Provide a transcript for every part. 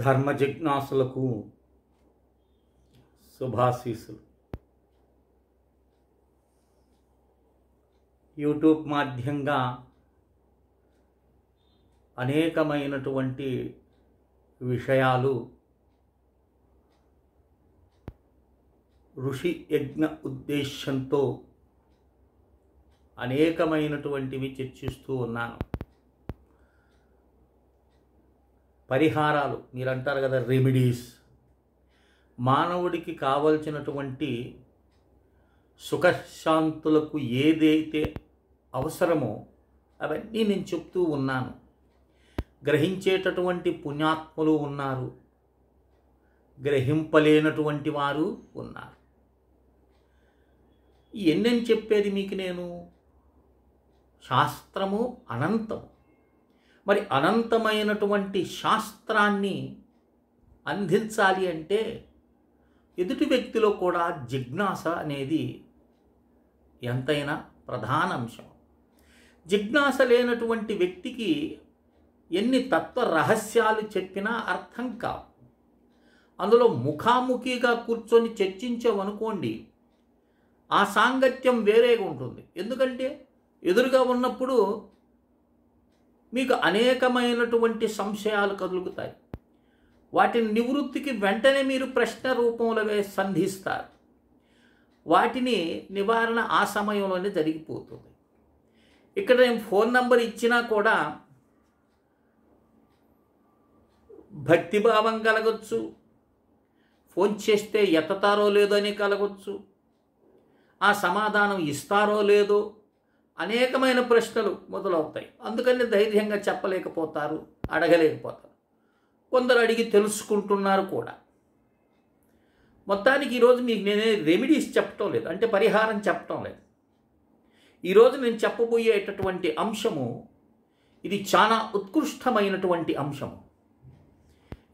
ధర్మ జిజ్ఞాసులకు శుభాశీస్సులు. యూట్యూబ్ మాధ్యంగా అనేకమైనటువంటి విషయాలు ఋషి యజ్ఞ ఉద్దేశంతో అనేకమైనటువంటివి చర్చిస్తూ ఉన్నాను. పరిహారాలు మీరు అంటారు కదా, రెమెడీస్, మానవుడికి కావలసినటువంటి సుఖశాంతులకు ఏదైతే అవసరమో అవన్నీ నేను చెప్తూ ఉన్నాను. గ్రహించేటటువంటి పుణ్యాత్ములు ఉన్నారు, గ్రహింపలేనటువంటి వారు ఉన్నారు. ఎన్నెని చెప్పేది మీకు నేను? శాస్త్రము అనంతము. మరి అనంతమైనటువంటి శాస్త్రాన్ని అందించాలి అంటే ఎదుటి వ్యక్తిలో కూడా జిజ్ఞాస అనేది ఎంతైనా ప్రధాన అంశం. జిజ్ఞాస లేనటువంటి వ్యక్తికి ఎన్ని తత్వ రహస్యాలు చెప్పినా అర్థం కావు. అందులో ముఖాముఖిగా కూర్చొని చర్చించామనుకోండి, ఆ సాంగత్యం వేరేగా ఉంటుంది. ఎందుకంటే ఎదురుగా ఉన్నప్పుడు మీకు అనేకమైనటువంటి సంశయాలు కదులుతాయి. వాటిని నివృత్తికి వెంటనే మీరు ప్రశ్న రూపంలో సంధిస్తారు. వాటిని నివారణ ఆ సమయంలోనే జరిగిపోతుంది. ఇక్కడ నేను ఫోన్ నంబర్ ఇచ్చినా కూడా భక్తిభావం కలగచ్చు, ఫోన్ చేస్తే ఎత్తుతారో లేదో అని కలగచ్చు, ఆ సమాధానం ఇస్తారో లేదో అనేకమైన ప్రశ్నలు మొదలవుతాయి. అందుకని ధైర్యంగా చెప్పలేకపోతారు, అడగలేకపోతారు. కొందరు అడిగి తెలుసుకుంటున్నారు కూడా. మొత్తానికి ఈరోజు మీకు నేనే రెమెడీస్ చెప్పటం లేదు, అంటే పరిహారం చెప్పటం లేదు. ఈరోజు నేను చెప్పబోయేటటువంటి అంశము ఇది చాలా ఉత్కృష్టమైనటువంటి అంశము.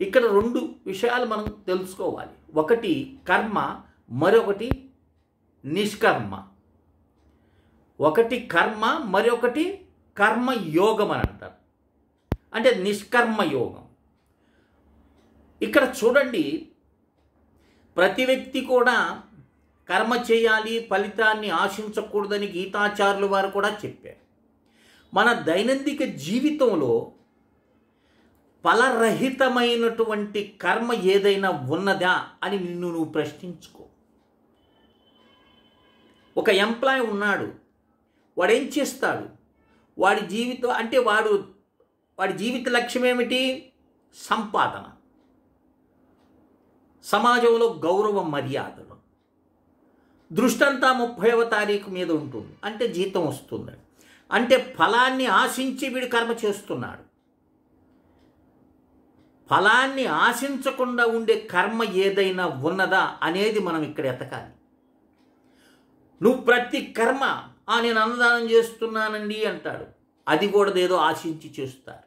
ఇక్కడ రెండు విషయాలు మనం తెలుసుకోవాలి. ఒకటి కర్మ, మరొకటి నిష్కర్మ. ఒకటి కర్మ, మరొకటి కర్మయోగం అని అంటారు, అంటే నిష్కర్మ యోగం. ఇక్కడ చూడండి, ప్రతి వ్యక్తి కూడా కర్మ చేయాలి, ఫలితాన్ని ఆశించకూడదని గీతాచార్యులు వారు కూడా చెప్పారు. మన దైనందిక జీవితంలో ఫలరహితమైనటువంటి కర్మ ఏదైనా ఉన్నదా అని నువ్వు ప్రశ్నించుకో. ఒక ఎంప్లాయ్ ఉన్నాడు, వాడు ఏం చేస్తాడు? వాడి జీవితం అంటే వాడి జీవిత లక్ష్యం ఏమిటి? సంపాదన, సమాజంలో గౌరవ మర్యాదలు. దృష్టంతా 30వ తారీఖు మీద ఉంటుంది, అంటే జీతం వస్తుంది, అంటే ఫలాన్ని ఆశించి వీడు కర్మ చేస్తున్నాడు. ఫలాన్ని ఆశించకుండా ఉండే కర్మ ఏదైనా ఉన్నదా అనేది మనం ఇక్కడ ఎతకాలి. నువ్వు ప్రతి కర్మ నేను అన్నదానం చేస్తున్నానండి అంటాడు, అది కూడా ఏదో ఆశించి చేస్తారు.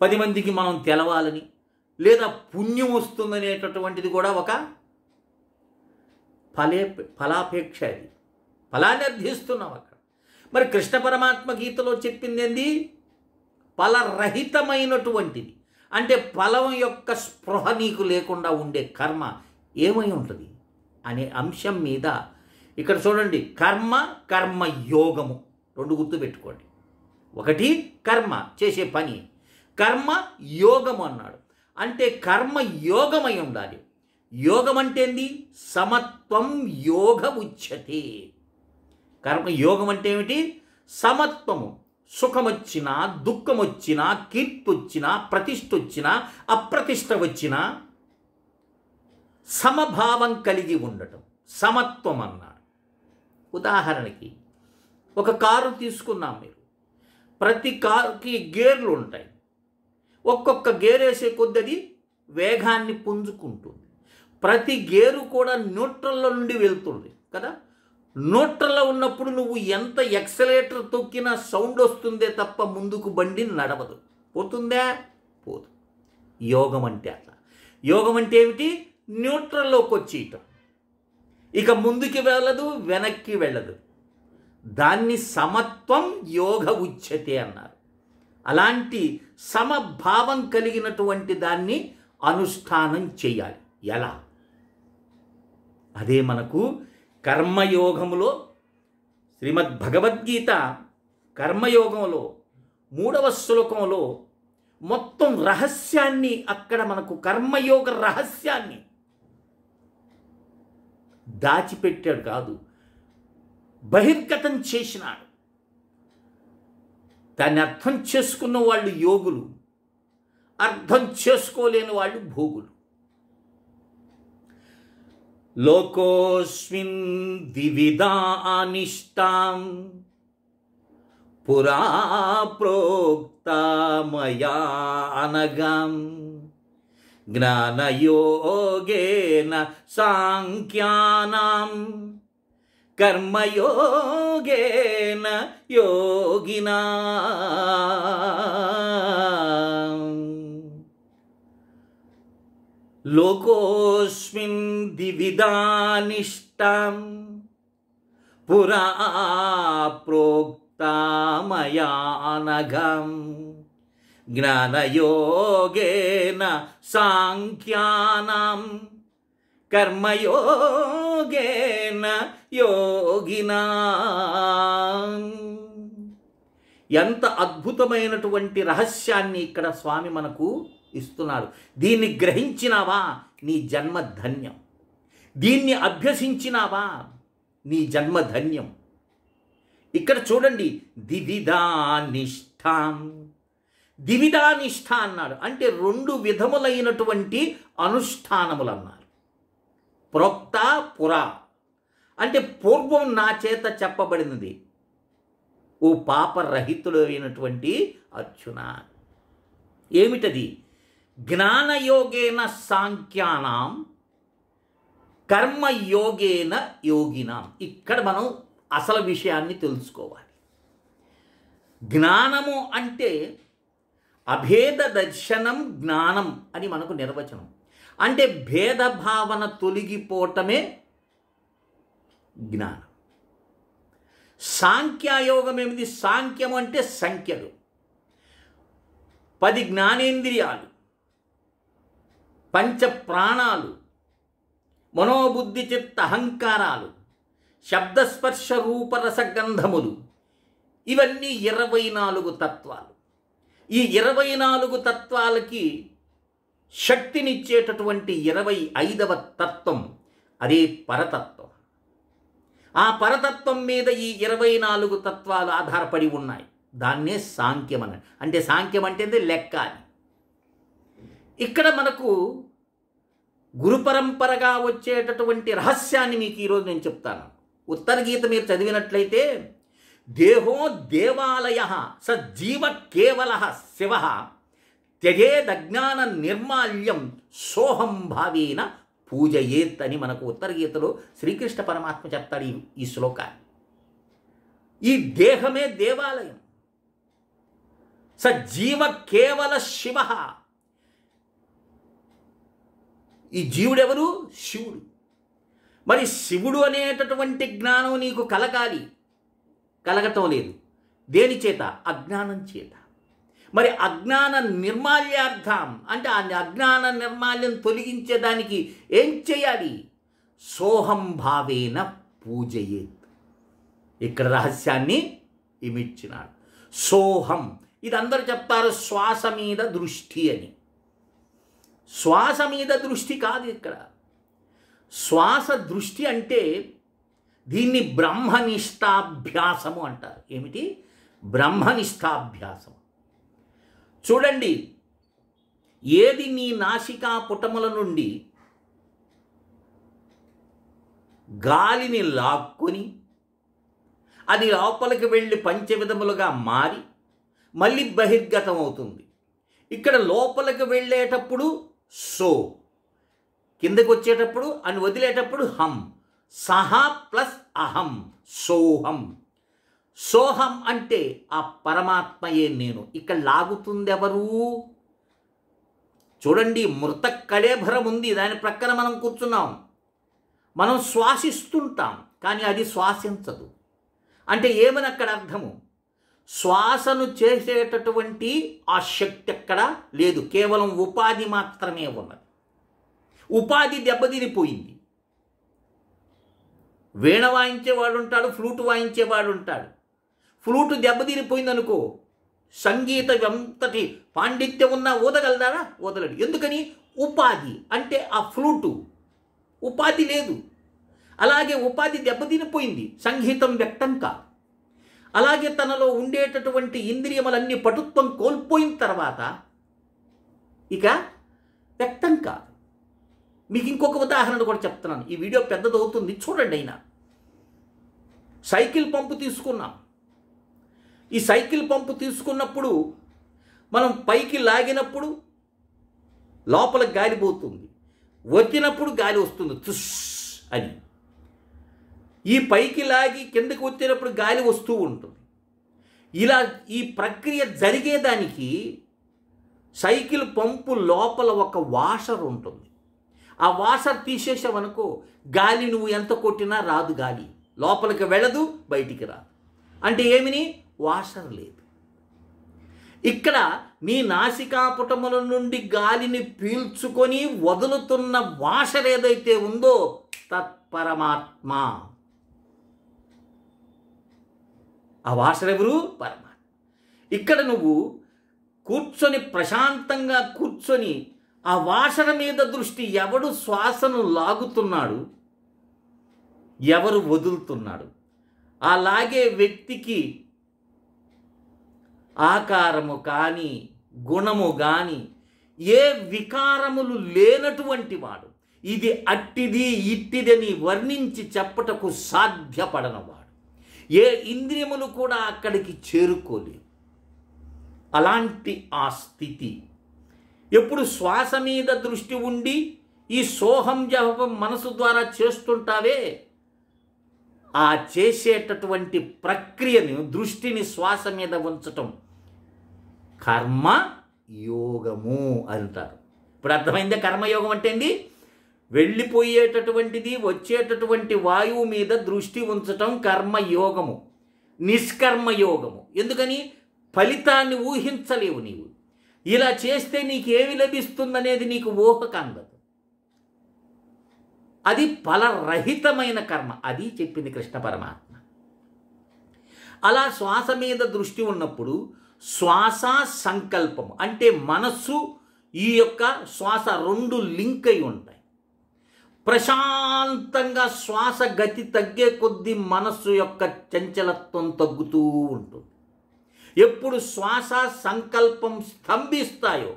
10 మందికి మనం తెలవాలని, లేదా పుణ్యం వస్తుందనేటటువంటిది కూడా ఒక ఫలాపేక్ష. అది ఫలాన్ని అర్థిస్తున్నాం అక్కడ. మరి కృష్ణ పరమాత్మ గీతలో చెప్పింది ఏంది? ఫలరహితమైనటువంటిది, అంటే ఫలం యొక్క స్పృహ నీకు లేకుండా ఉండే కర్మ ఏమై ఉంటుంది అనే అంశం మీద ఇక్కడ చూడండి. కర్మ, కర్మయోగము రెండు గుర్తుపెట్టుకోండి. ఒకటి కర్మ, చేసే పని, కర్మ యోగము అన్నాడు, అంటే కర్మ యోగమై ఉండాలి. యోగం అంటే ఏంది? సమత్వం యోగ ఉచ్యతే. కర్మ యోగం అంటే ఏమిటి? సమత్వము. సుఖం వచ్చినా, దుఃఖం వచ్చినా, కీర్తి వచ్చినా, ప్రతిష్ఠ వచ్చినా, అప్రతిష్ఠ వచ్చినా సమభావం కలిగి ఉండటం సమత్వం అన్నాడు. ఉదాహరణకి ఒక కారు తీసుకున్నాం మీరు. ప్రతి కారుకి గేర్లు ఉంటాయి. ఒక్కొక్క గేర్ వేసే కొద్దది వేగాన్ని పుంజుకుంటుంది. ప్రతి గేరు కూడా న్యూట్రల్లో నుండి వెళ్తుంది కదా. న్యూట్రల్లో ఉన్నప్పుడు నువ్వు ఎంత ఎక్సలేటర్ తొక్కినా సౌండ్ వస్తుందే తప్ప ముందుకు బండి నడవదు. పోతుందా? పోదు. యోగం అంటే అట్లా. యోగం అంటే ఏమిటి? న్యూట్రల్లోకి వచ్చేయటం. ఇక ముందుకి వెళ్ళదు, వెనక్కి వెళ్ళదు. దాన్ని సమత్వం యోగ ఉచ్యతే అన్నారు. అలాంటి సమభావం కలిగినటువంటి దాన్ని అనుష్ఠానం చేయాలి. ఎలా? అదే మనకు కర్మయోగములో శ్రీమద్ భగవద్గీత కర్మయోగంలో 3వ శ్లోకంలో మొత్తం రహస్యాన్ని అక్కడ మనకు కర్మయోగ రహస్యాన్ని దాచిపెట్టాడు కాదు, బహిర్గతం చేసినాడు. దాన్ని అర్థం చేసుకున్న వాళ్ళు యోగులు, అర్థం చేసుకోలేని వాళ్ళు భోగులు. లోకోస్మిన్ ద్వివిధా అనిష్టాం పురా ప్రోక్త మయా అనగం జ్ఞానయోగేన సాంఖ్యానాం కర్మయోగేన యోగినాం. లోకోస్మిన్ ద్వివిధానిష్టాం పురా ప్రోక్త మయా అనఘం జ్ఞానయోగేన సాంఖ్యానాం కర్మయోగేన యోగినాం. ఎంత అద్భుతమైనటువంటి రహస్యాన్ని ఇక్కడ స్వామి మనకు ఇస్తున్నాడు. దీన్ని గ్రహించినావా నీ జన్మ ధన్యం, దీన్ని అభ్యసించినావా నీ జన్మ ధన్యం. ఇక్కడ చూడండి, ద్వివిధానిష్టాం, ద్వివిధానిష్ట అన్నాడు అంటే 2 విధములైనటువంటి అనుష్ఠానములు అన్నారు. ప్రోక్త పురా అంటే పూర్వం నా చేత చెప్పబడినది ఓ పాపరహితుడు అయినటువంటి అర్జున. ఏమిటది? జ్ఞానయోగేన సాంఖ్యానాం కర్మయోగేన యోగినాం. ఇక్కడ మనం అసలు విషయాన్ని తెలుసుకోవాలి. జ్ఞానము అంటే అభేద దర్శనం జ్ఞానం అని మనకు నిర్వచనం. అంటే భేదభావన తొలగిపోవటమే జ్ఞానం. సాంఖ్యయోగం ఏమిటి? సాంఖ్యం అంటే సంఖ్యలు, 10 జ్ఞానేంద్రియాలు, 5 ప్రాణాలు, మనోబుద్ధి చిత్త అహంకారాలు, శబ్దస్పర్శ రూపరసగంధములు, ఇవన్నీ 24 తత్వాలు. ఈ 24 తత్వాలకి శక్తినిచ్చేటటువంటి 25వ తత్వం అదే పరతత్వం. ఆ పరతత్వం మీద ఈ 24 తత్వాలు ఆధారపడి ఉన్నాయి. దాన్నే సాంఖ్యం అని. అంటే సాంఖ్యం అంటే లెక్క అని. ఇక్కడ మనకు గురు పరంపరగా వచ్చేటటువంటి రహస్యాన్ని మీకు ఈరోజు నేను చెప్తాను. ఉత్తర గీత మీరు చదివినట్లయితే, దేహో దేవాలయ సజ్జీవ కేవల శివ త్యజేదజ్ఞాన నిర్మాల్యం సోహం భావేన పూజయేత్ అని మనకు ఉత్తర గీతలో శ్రీకృష్ణ పరమాత్మ చెప్తాడు ఈ శ్లోకాన్ని. ఈ దేహమే దేవాలయం. సజ్జీవ కేవల శివ. ఈ జీవుడెవరు? శివుడు. మరి శివుడు అనేటటువంటి జ్ఞానం నీకు కలగాలి, కలగటం లేదు. దేని చేత? అజ్ఞానం చేత. మరి అజ్ఞాన నిర్మాల్యార్థం అంటే ఆ అజ్ఞాన నిర్మాల్యం తొలగించేదానికి ఏం చేయాలి? సోహం భావేన పూజయేత్. ఇక్కడ రహస్యాన్ని ఇమిచ్చినాడు. సోహం, ఇది అందరూ చెప్తారు శ్వాస మీద దృష్టి అని. శ్వాస మీద దృష్టి కాదు ఇక్కడ. శ్వాస దృష్టి అంటే దీన్ని బ్రహ్మనిష్టాభ్యాసము అంటారు. ఏమిటి? బ్రహ్మనిష్టాభ్యాసం. చూడండి, ఏది నీ నాసికా పుటముల నుండి గాలిని లాక్కొని అది లోపలికి వెళ్ళి పంచవిధములుగా మారి మళ్ళీ బహిర్గతం అవుతుంది. ఇక్కడ లోపలికి వెళ్ళేటప్పుడు సో, కిందకి వచ్చేటప్పుడు అని వదిలేటప్పుడు హం. సహా ప్లస్ అహం, సోహం. సోహం అంటే ఆ పరమాత్మయే నేను. ఇక్కడ లాగుతుంది ఎవరు? చూడండి, మృత కళేభరం ఉంది, దాని ప్రక్కన మనం కూర్చున్నాం. మనం శ్వాసిస్తుంటాం, కానీ అది శ్వాసించదు. అంటే ఏమని అక్కడ అర్థము? శ్వాసను చేసేటటువంటి ఆ శక్తి ఎక్కడ లేదు, కేవలం ఉపాధి మాత్రమే ఉన్నది. ఉపాధి దెబ్బతినిపోయింది. వీణ వాయించేవాడు ఉంటాడు, ఫ్లూట్ వాయించేవాడు ఉంటాడు. ఫ్లూట్ దెబ్బతినిపోయింది అనుకో, సంగీతం ఎంతటి పాండిత్యం ఉన్నా ఊదగలదారా? ఊదలేడు. ఎందుకని? ఉపాధి అంటే ఆ ఫ్లూటు ఉపాధి లేదు. అలాగే ఉపాధి దెబ్బతినిపోయింది, సంగీతం వ్యక్తం కాదు. అలాగే తనలో ఉండేటటువంటి ఇంద్రియములన్నీ పటుత్వం కోల్పోయిన తర్వాత ఇక వ్యక్తం కాదు. మీకు ఇంకొక ఉదాహరణ కూడా చెప్తున్నాను. ఈ వీడియో పెద్దదవుతుంది, చూడండి. అయినా సైకిల్ పంపు తీసుకున్నాం. ఈ సైకిల్ పంపు తీసుకున్నప్పుడు మనం పైకి లాగినప్పుడు లోపల గాలి పోతుంది, వచ్చినప్పుడు గాలి వస్తుంది తుష్ అని. ఈ పైకి లాగి కిందకి వచ్చేటప్పుడు గాలి వస్తూ ఉంటుంది. ఇలా ఈ ప్రక్రియ జరిగేదానికి సైకిల్ పంపు లోపల ఒక వాషర్ ఉంటుంది. ఆ వాషర్ తీసేసావనుకో, గాలి నువ్వు ఎంత కొట్టినా రాదు, గాలి లోపలికి వెళ్ళదు, బయటికి రాదు. అంటే ఏమిని? వాషర్ లేదు. ఇక్కడ నీ నాసికాపుటముల నుండి గాలిని పీల్చుకొని వదులుతున్న వాషర్ ఏదైతే ఉందో తత్పరమాత్మ. ఆ వాషర్ ఎవరు? పరమాత్మ. ఇక్కడ నువ్వు కూర్చొని ప్రశాంతంగా కూర్చొని ఆ వాషర మీద దృష్టి, ఎవడు శ్వాసను లాగుతున్నాడు, ఎవరు వదులుతున్నాడు, ఆ లాగే వ్యక్తికి ఆకారము కానీ గుణము కానీ ఏ వికారములు లేనటువంటి వాడు, ఇది అట్టిది ఇట్టిదని వర్ణించి చెప్పటకు సాధ్యపడనవాడు. ఏ ఇంద్రియములు కూడా అక్కడికి చేరుకోలేవు. అలాంటి ఆ స్థితి ఎప్పుడు శ్వాస మీద దృష్టి ఉండి ఈ సోహం జపం మనసు ద్వారా చేస్తుంటావే, ఆ చేసేటటువంటి ప్రక్రియను, దృష్టిని శ్వాస మీద ఉంచటం కర్మ యోగము అంటారు. ఇప్పుడు అర్థమైందే కర్మయోగం అంటే ఏంది? వెళ్ళిపోయేటటువంటిది వచ్చేటటువంటి వాయువు మీద దృష్టి ఉంచటం కర్మయోగము, నిష్కర్మయోగము. ఎందుకని? ఫలితాన్ని ఊహించలేవు నీవు. ఇలా చేస్తే నీకేమి లభిస్తుందనేది నీకు ఊహకు అందదు. అది ఫలరహితమైన కర్మ. అది చెప్పింది కృష్ణ పరమాత్మ. అలా శ్వాస మీద దృష్టి ఉన్నప్పుడు శ్వాస సంకల్పం అంటే మనస్సు ఈ యొక్క శ్వాస రెండు లింక్ అయి ఉంటాయి. ప్రశాంతంగా శ్వాస గతి తగ్గే కొద్దీ మనస్సు యొక్క చంచలత్వం తగ్గుతూ ఉంటుంది. ఎప్పుడు శ్వాస సంకల్పం స్తంభిస్తాయో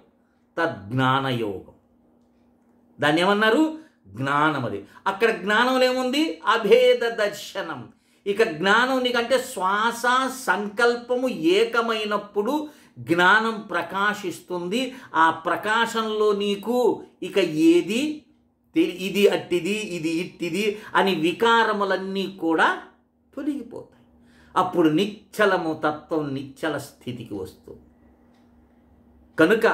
తజ్ఞానయోగం. దాన్ని ఏమన్నారు? జ్ఞానం. అది అక్కడ జ్ఞానంలో ఏముంది? అభేద దర్శనం. ఇక జ్ఞానం నీకంటే శ్వాస సంకల్పము ఏకమైనప్పుడు జ్ఞానం ప్రకాశిస్తుంది. ఆ ప్రకాశంలో నీకు ఇక ఏది ఇది అట్టిది ఇది ఇట్టిది అని వికారములన్నీ కూడా తొలగిపోతాయి. అప్పుడు నిశ్చలము తత్వం నిశ్చల స్థితికి వస్తుంది. కనుక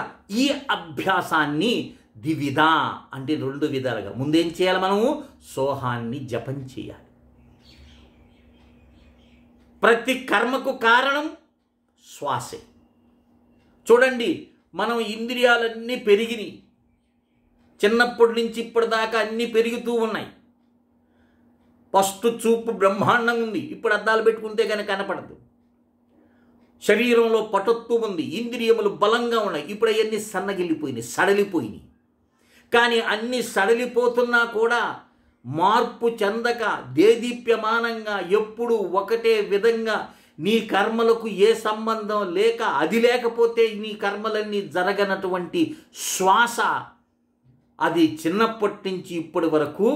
ఈ అభ్యాసాన్ని ద్విధ అంటే రెండు విధాలుగా ముందేం చేయాలి? మనము సోహాన్ని జపం చేయాలి. ప్రతి కర్మకు కారణం శ్వాసే. చూడండి, మనం ఇంద్రియాలన్నీ పెరిగినాయి. చిన్నప్పటి నుంచి ఇప్పటిదాకా అన్నీ పెరుగుతూ ఉన్నాయి. ఫస్ట్ చూపు బ్రహ్మాండంగా ఉంది, ఇప్పుడు అద్దాలు పెట్టుకుంటే కానీ కనపడదు. శరీరంలో పటుత్వం ఉంది, ఇంద్రియములు బలంగా ఉన్నాయి, ఇప్పుడు అవన్నీ సన్నగిల్లిపోయినాయి, సడలిపోయినాయి. కానీ అన్నీ సడలిపోతున్నా కూడా మార్పు చెందక దేదీప్యమానంగా ఎప్పుడు ఒకటే విధంగా నీ కర్మలకు ఏ సంబంధం లేక, అది లేకపోతే నీ కర్మలన్నీ జరగనటువంటి శ్వాస, అది చిన్నప్పటి నుంచి ఇప్పటి వరకు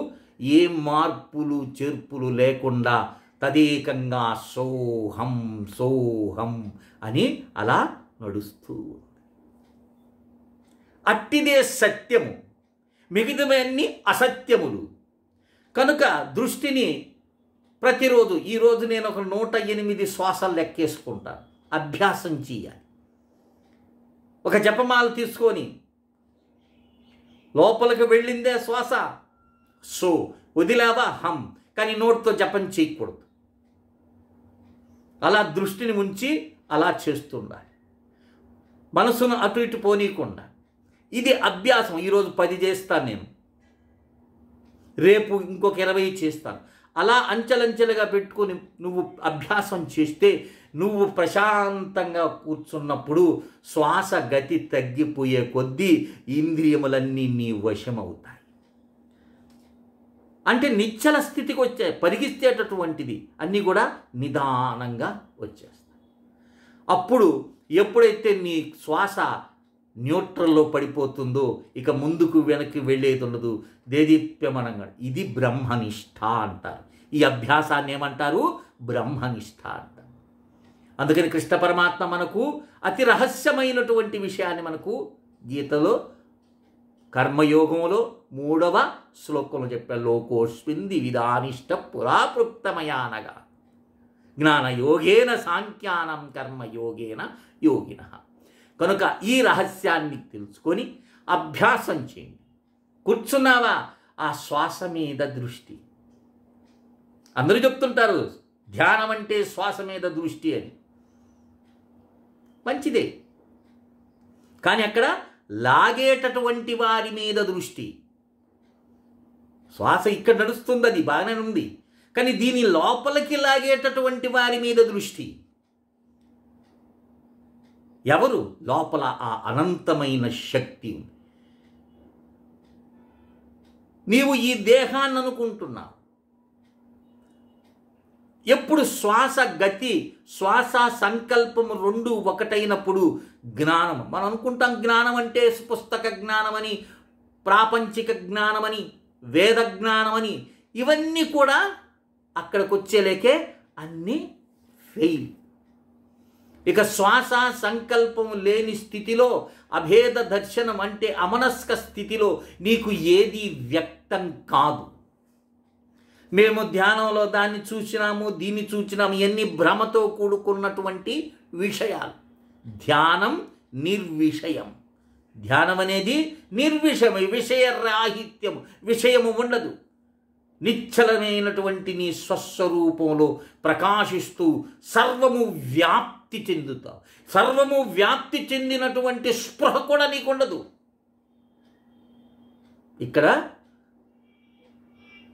ఏ మార్పులు చేర్పులు లేకుండా తదేకంగా సోహం సోహం అని అలా నడుస్తూ. అట్టిదే సత్యము, మిగతావన్నీ అసత్యములు. కనుక దృష్టిని ప్రతిరోజు, ఈరోజు నేను ఒక 108 శ్వాసలు లెక్కేసుకుంటాను, అభ్యాసం చేయాలి. ఒక జపమాల తీసుకొని లోపలికి వెళ్ళిందే శ్వాస సో, వదిలావా హం, కానీ నోటితో జపం చేయకూడదు. అలా దృష్టిని ఉంచి అలా చేస్తుండాలి. మనసును అటు ఇటు పోనీయకుండా. ఇది అభ్యాసం. ఈరోజు 10 చేస్తాను నేను, రేపు ఇంకొక 20 చేస్తాను. అలా అంచెలంచెలుగా పెట్టుకొని నువ్వు అభ్యాసం చేస్తే నువ్వు ప్రశాంతంగా కూర్చున్నప్పుడు శ్వాస గతి తగ్గిపోయే కొద్దీ ఇంద్రియములన్నీ నీ వశమవుతాయి. అంటే నిశ్చల స్థితికి వచ్చాయి. పరిగిస్తేటటువంటిది అన్నీ కూడా నిదానంగా వచ్చేస్తాయి. అప్పుడు ఎప్పుడైతే నీ శ్వాస న్యూట్రల్లో పడిపోతుందో ఇక ముందుకు వెనక్కి వెళ్ళేది ఉండదు, దేదీప్యమనంగా. ఇది బ్రహ్మనిష్ట అంటారు. ఈ అభ్యాసాన్ని ఏమంటారు? బ్రహ్మనిష్ట అంటారు. అందుకని కృష్ణ పరమాత్మ మనకు అతి రహస్యమైనటువంటి విషయాన్ని మనకు గీతలో కర్మయోగంలో 3వ శ్లోకంలో చెప్పారు. లోకోస్మిన్ విధానిష్ట పురాపృక్తమయానగా జ్ఞానయోగేన సాంఖ్యానం కర్మయోగేన యోగినః. కనుక ఈ రహస్యాన్ని తెలుసుకొని అభ్యాసం చేయండి. కూర్చున్నావా, ఆ శ్వాస మీద దృష్టి. అందరూ చెప్తుంటారు ధ్యానం అంటే శ్వాస మీద దృష్టి అని. మంచిదే, కానీ అక్కడ లాగేటటువంటి వారి మీద దృష్టి. శ్వాస ఇక్కడ నడుస్తుంది, అది బాగానే ఉంది, కానీ దీని లోపలికి లాగేటటువంటి వారి మీద దృష్టి. ఎవరు? లోపల ఆ అనంతమైన శక్తి ఉంది. నీవు ఈ దేహాన్ని అనుకుంటున్నావు. ఎప్పుడు శ్వాస గతి, శ్వాస సంకల్పము 2 ఒకటైనప్పుడు జ్ఞానం. మనం అనుకుంటాం జ్ఞానం అంటే పుస్తక జ్ఞానమని, ప్రాపంచిక జ్ఞానమని, వేద జ్ఞానమని. ఇవన్నీ కూడా అక్కడికి వచ్చేలేకే అన్నీ ఫెయిల్. ఇక శ్వాస సంకల్పము లేని స్థితిలో, అభేద దర్శనం అంటే అమనస్క స్థితిలో నీకు ఏది వ్యక్తం కాదు. మేము ధ్యానంలో దాన్ని చూసినాము, దీన్ని చూసినాము, ఇవన్నీ భ్రమతో కూడుకున్నటువంటి విషయాలు. ధ్యానం నిర్విషయం. ధ్యానం అనేది నిర్విషయం, విషయరాహిత్యము, విషయము ఉండదు. నిశ్చలమైనటువంటి నీ స్వస్వరూపంలో ప్రకాశిస్తూ సర్వము వ్యాప్తి చెందుతావు. సర్వము వ్యాప్తి చెందినటువంటి స్పృహ కూడా నీకుండదు. ఇక్కడ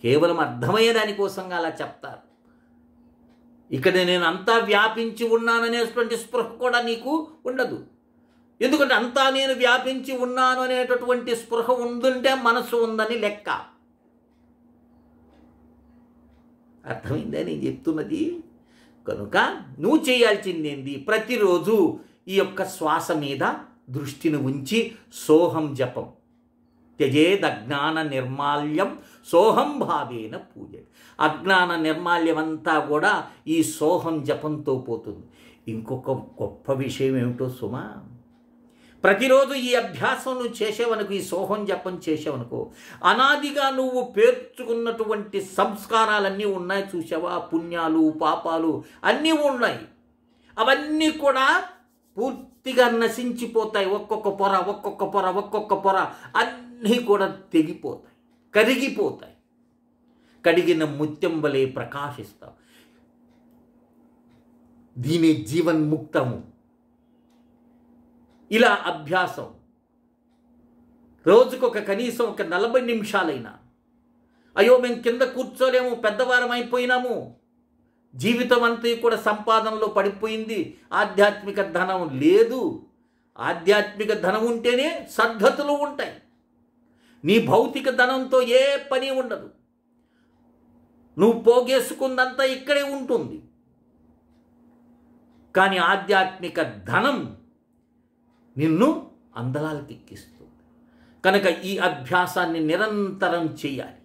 కేవలం అర్థమయ్యే దానికోసంగా అలా చెప్తారు. ఇక్కడ నేను అంతా వ్యాపించి ఉన్నాననేటువంటి స్పృహ కూడా నీకు ఉండదు. ఎందుకంటే అంతా నేను వ్యాపించి ఉన్నాను అనేటటువంటి స్పృహ ఉందంటే మనసు ఉందని లెక్క. అర్థమైందా నేను చెప్తున్నది? కనుక నువ్వు చేయాల్సింది ఏంది? ప్రతిరోజు ఈ యొక్క శ్వాస మీద దృష్టిని ఉంచి సోహం జపం. త్యజేద్ అజ్ఞాన నిర్మాల్యం సోహం భావేన పూజ. అజ్ఞాన నిర్మాల్యం అంతా కూడా ఈ సోహం జపంతో పోతుంది. ఇంకొక గొప్ప విషయం ఏమిటో సుమా, ప్రతిరోజు ఈ అభ్యాసం నువ్వు చేసేవనుకో, ఈ సోహం జపం చేసేవనుకో, అనాదిగా నువ్వు పేర్చుకున్నటువంటి సంస్కారాలన్నీ ఉన్నాయి చూసావా, పుణ్యాలు పాపాలు అన్నీ ఉన్నాయి. అవన్నీ కూడా పూర్తిగా నశించిపోతాయి. ఒక్కొక్క పొర ఒక్కొక్క పొర ఒక్కొక్క పొర అన్నీ కూడా తెగిపోతాయి, కరిగిపోతాయి. కడిగిన ముత్యం వలె ప్రకాశిస్తావు. దీని జీవన్ముక్తము. ఇలా అభ్యాసం రోజుకొక కనీసం 40 నిమిషాలైనా. అయ్యో మేము కింద కూర్చోలేము, పెద్దవారం అయిపోయినాము, జీవితం అంతా కూడా సంపాదనలో పడిపోయింది, ఆధ్యాత్మిక ధనం లేదు. ఆధ్యాత్మిక ధనం ఉంటేనే సద్గతులు ఉంటాయి. నీ భౌతిక ధనంతో ఏ పని ఉండదు. నువ్వు పోగేసుకుందంతా ఇక్కడే ఉంటుంది. కానీ ఆధ్యాత్మిక ధనం నిన్ను అందలాలకు ఎక్కిస్తుంది. కనుక ఈ అభ్యాసాన్ని నిరంతరం చేయాలి.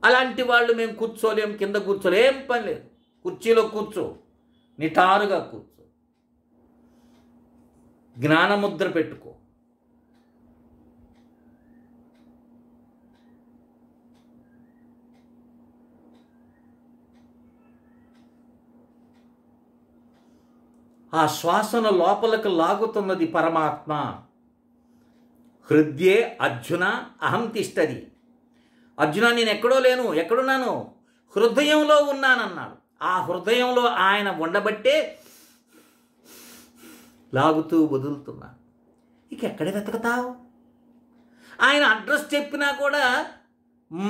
అలాంటి వాళ్ళు మేము కూర్చోలేం, కింద కూర్చోలేం, ఏం పని లేదు, కుర్చీలో కూర్చో, నిటారుగా కూర్చో, జ్ఞానముద్ర పెట్టుకో. ఆ శ్వాసను లోపలకు లాగుతున్నది పరమాత్మ. హృద్యే అర్జున అహం తిష్టది. అర్జున నేను ఎక్కడో లేను, ఎక్కడున్నాను? హృదయంలో ఉన్నానన్నాడు. ఆ హృదయంలో ఆయన ఉండబట్టే లాగుతూ వదులుతున్నా. ఇక ఎక్కడ వెతకతావు? ఆయన అడ్రస్ చెప్పినా కూడా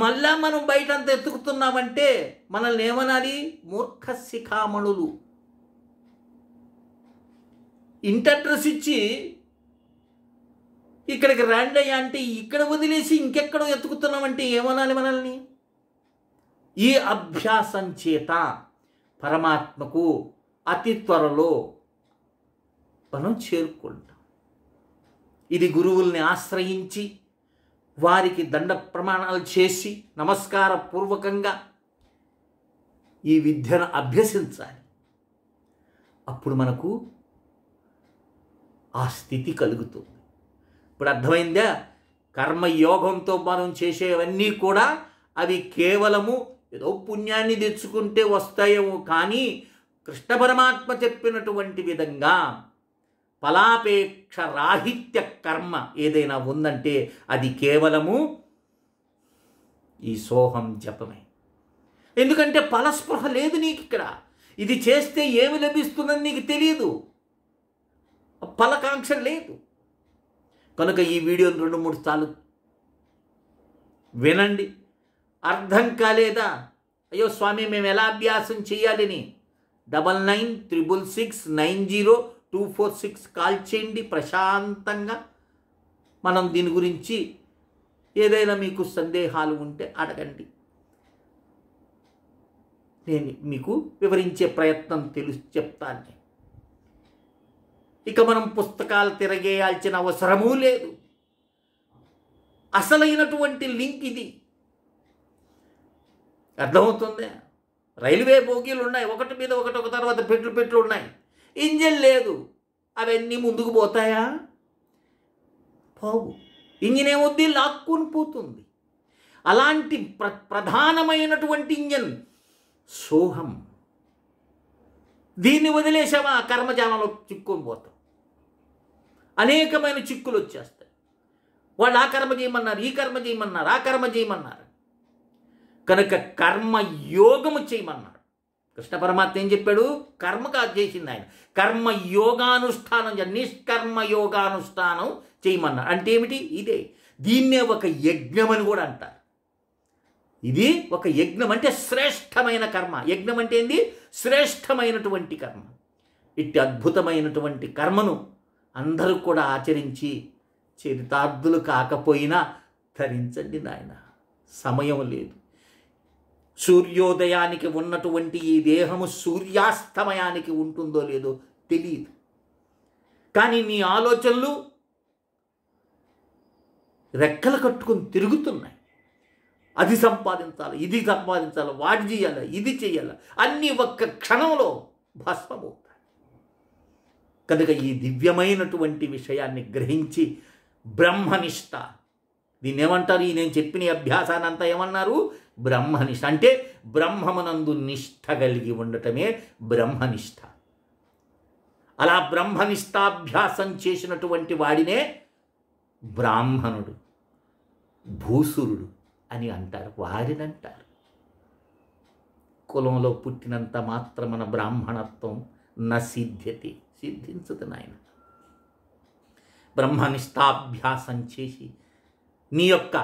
మళ్ళా మనం బయటంతా ఎత్తుకుతున్నామంటే మనల్ని ఏమనాలి? మూర్ఖ శిఖామణులు. ఇంటి అడ్రస్ ఇచ్చి ఇక్కడికి రండి అంటే ఇక్కడ వదిలేసి ఇంకెక్కడో ఎత్తుకుతున్నామంటే ఏమనాలి మనల్ని? ఈ అభ్యాసం చేత పరమాత్మకు అతి త్వరలో మనం చేరుకుంటాం. ఇది గురువుల్ని ఆశ్రయించి వారికి దండ ప్రమాణాలు చేసి నమస్కార పూర్వకంగా ఈ విద్యను అభ్యసించాలి. అప్పుడు మనకు ఆ స్థితి కలుగుతుంది. ఇప్పుడు అర్థమైందా? కర్మయోగంతో మనం చేసేవన్నీ కూడా అవి కేవలము ఏదో పుణ్యాన్ని తెచ్చుకుంటే వస్తాయేమో, కానీ కృష్ణ పరమాత్మ చెప్పినటువంటి విధంగా ఫలాపేక్ష రాహిత్య కర్మ ఏదైనా ఉందంటే అది కేవలము ఈ సోహం జపమే. ఎందుకంటే ఫలస్పృహ లేదు నీకు. ఇక్కడ ఇది చేస్తే ఏమి లభిస్తుందని నీకు తెలియదు, ఫలకాంక్ష లేదు. కనుక ఈ వీడియోని 2-3 సార్లు వినండి. అర్థం కాలేదా? అయ్యో స్వామి మేము ఎలా అభ్యాసం చేయాలని 9966690246 కాల్ చేయండి. ప్రశాంతంగా మనం దీని గురించి ఏదైనా మీకు సందేహాలు ఉంటే అడగండి. నేను మీకు వివరించే ప్రయత్నం చెప్తాను. ఇక మనం పుస్తకాలు తిరగేయాల్సిన అవసరమూ లేదు. అసలైనటువంటి లింక్ ఇది. అర్థమవుతుంది? రైల్వే బోగీలు ఉన్నాయి, ఒకటి మీద ఒకటి, ఒక తర్వాత పెట్లు ఉన్నాయి, ఇంజిన్ లేదు. అవన్నీ ముందుకు పోతాయా? పోవు. ఇంజిన్ ఏమొద్ది, లాక్కుని పోతుంది. అలాంటి ప్రధానమైనటువంటి ఇంజిన్ సోహం. దీన్ని వదిలేసామా కర్మజాలంలో చిక్కుని పోతాం. అనేకమైన చిక్కులు వచ్చేస్తాయి. వాళ్ళు ఆ కర్మ చేయమన్నారు, ఈ కర్మ చేయమన్నారు, ఆ కర్మ చేయమన్నారు. కనుక కర్మయోగము చేయమన్నాడు కృష్ణ పరమాత్మ. ఏం చెప్పాడు? కర్మ కాదు చేసింది ఆయన, కర్మయోగానుష్ఠానం, నిష్కర్మయోగానుష్ఠానం చేయమన్నాడు. అంటే ఏమిటి? ఇదే. దీన్నే ఒక యజ్ఞం అని కూడా అంటారు. ఇది ఒక యజ్ఞం అంటే శ్రేష్టమైన కర్మ. యజ్ఞం అంటే ఏంది? శ్రేష్టమైనటువంటి కర్మ. ఇట్టి అద్భుతమైనటువంటి కర్మను అందరూ కూడా ఆచరించి చరితార్థులు కాకపోయినా ధరించండి నాయన. సమయం లేదు. సూర్యోదయానికి ఉన్నటువంటి ఈ దేహము సూర్యాస్తమయానికి ఉంటుందో లేదో తెలియదు. కానీ నీ ఆలోచనలు రెక్కలు కట్టుకొని తిరుగుతున్నాయి. అది సంపాదించాలి, ఇది సంపాదించాలి, వాటి చేయాలి, ఇది చేయాలి, అన్నీ ఒక్క క్షణంలో భస్మమవుతాయి. కనుక ఈ దివ్యమైనటువంటి విషయాన్ని గ్రహించి బ్రహ్మనిష్ట, దీన్ని ఏమంటారు? ఈ నేను చెప్పిన అభ్యాసాన్ని అంతా ఏమన్నారు? బ్రహ్మనిష్ట. అంటే బ్రహ్మమునందు నిష్ఠ కలిగి ఉండటమే బ్రహ్మనిష్ట. అలా బ్రహ్మనిష్టాభ్యాసం చేసినటువంటి వాడినే బ్రాహ్మణుడు, భూసురుడు అని అంటారు. వారినంటారు. కులంలో పుట్టినంత మాత్రమన బ్రాహ్మణత్వం నసిద్ధ్యతి, సిద్ధించదు నాయన. బ్రహ్మనిష్టాభ్యాసం చేసి నీ యొక్క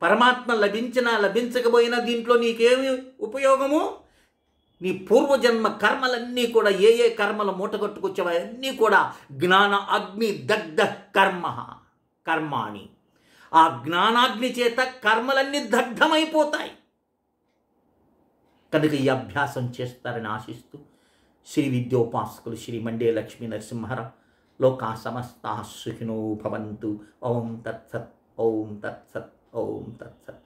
పరమాత్మ లభించినా లభించకపోయినా దీంట్లో నీకేమి ఉపయోగము? నీ పూర్వజన్మ కర్మలన్నీ కూడా ఏ ఏ కర్మలు మూటగట్టుకొచ్చావో అన్నీ కూడా జ్ఞాన అగ్ని దగ్ధ కర్మాణి. ఆ జ్ఞానాగ్ని చేత కర్మలన్నీ దగ్ధమైపోతాయి. కనుక ఈ అభ్యాసం చేస్తారని ఆశిస్తూ శ్రీ విద్యోపాసకులు శ్రీ మండే లక్ష్మీ నరసింహరావు లోకా సమస్తా సుఖినో భవంతు. ఓం తత్సత్, ఓం తత్సత్, ఓం తత్సత్.